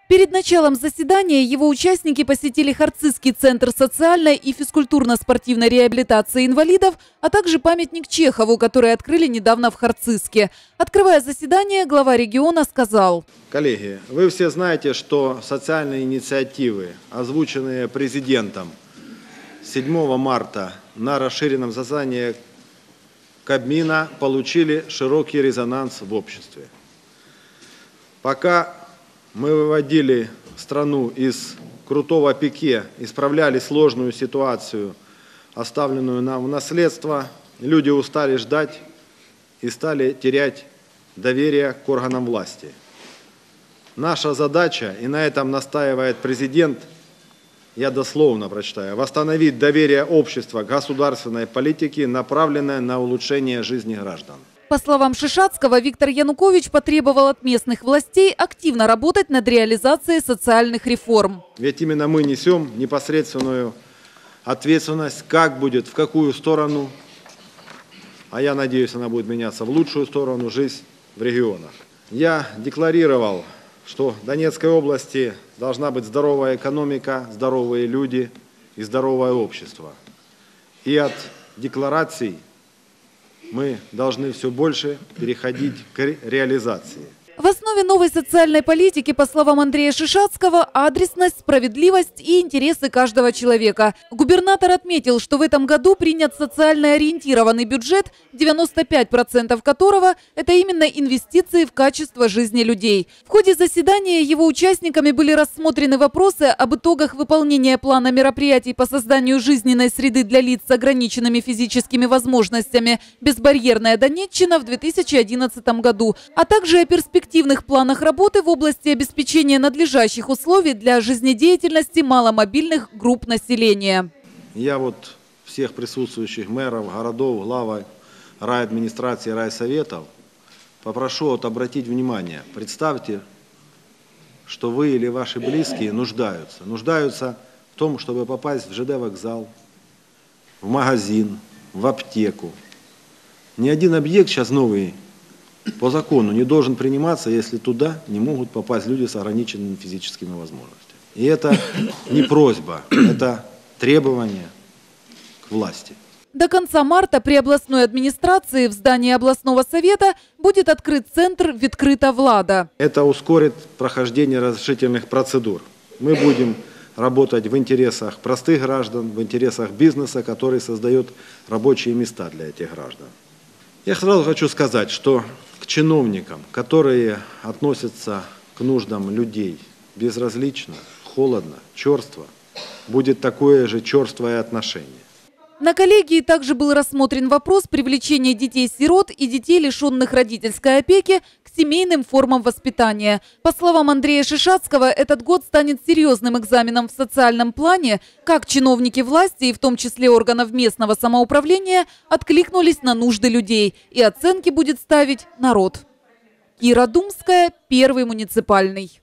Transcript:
Перед началом заседания его участники посетили Харцизский центр социальной и физкультурно-спортивной реабилитации инвалидов, а также памятник Чехову, который открыли недавно в Харцизске. Открывая заседание, глава региона сказал: коллеги, вы все знаете, что социальные инициативы, озвученные президентом 7 марта на расширенном заседании Кабмина, получили широкий резонанс в обществе. Пока мы выводили страну из крутого пике, исправляли сложную ситуацию, оставленную нам в наследство, люди устали ждать и стали терять доверие к органам власти. Наша задача, и на этом настаивает президент, я дословно прочитаю: восстановить доверие общества к государственной политике, направленной на улучшение жизни граждан. По словам Шишацкого, Виктор Янукович потребовал от местных властей активно работать над реализацией социальных реформ. Ведь именно мы несем непосредственную ответственность, как будет, в какую сторону, а я надеюсь, она будет меняться в лучшую сторону, жизнь в регионах. Я декларировал, что в Донецкой области должна быть здоровая экономика, здоровые люди и здоровое общество. И от деклараций мы должны все больше переходить к реализации. В основе новой социальной политики, по словам Андрея Шишацкого, адресность, справедливость и интересы каждого человека. Губернатор отметил, что в этом году принят социально ориентированный бюджет, 95% которого – это именно инвестиции в качество жизни людей. В ходе заседания его участниками были рассмотрены вопросы об итогах выполнения плана мероприятий по созданию жизненной среды для лиц с ограниченными физическими возможностями «Безбарьерная Донеччина» в 2011 году, а также о перспективах планах работы в области обеспечения надлежащих условий для жизнедеятельности маломобильных групп населения. Я всех присутствующих мэров, городов, глав райадминистрации, райсоветов попрошу обратить внимание. Представьте, что вы или ваши близкие нуждаются в том, чтобы попасть в ЖД вокзал, в магазин, в аптеку. Ни один объект сейчас новый по закону не должен приниматься, если туда не могут попасть люди с ограниченными физическими возможностями. И это не просьба, это требование к власти. До конца марта при областной администрации в здании областного совета будет открыт центр «Відкрита влада». Это ускорит прохождение разрешительных процедур. Мы будем работать в интересах простых граждан, в интересах бизнеса, который создает рабочие места для этих граждан. Я сразу хочу сказать, что к чиновникам, которые относятся к нуждам людей безразлично, холодно, черство, будет такое же черствое отношение. На коллегии также был рассмотрен вопрос привлечения детей-сирот и детей, лишенных родительской опеки, к семейным формам воспитания. По словам Андрея Шишацкого, этот год станет серьезным экзаменом в социальном плане, как чиновники власти, и в том числе органов местного самоуправления, откликнулись на нужды людей. И оценки будет ставить народ. Кира Думская, Первый муниципальный.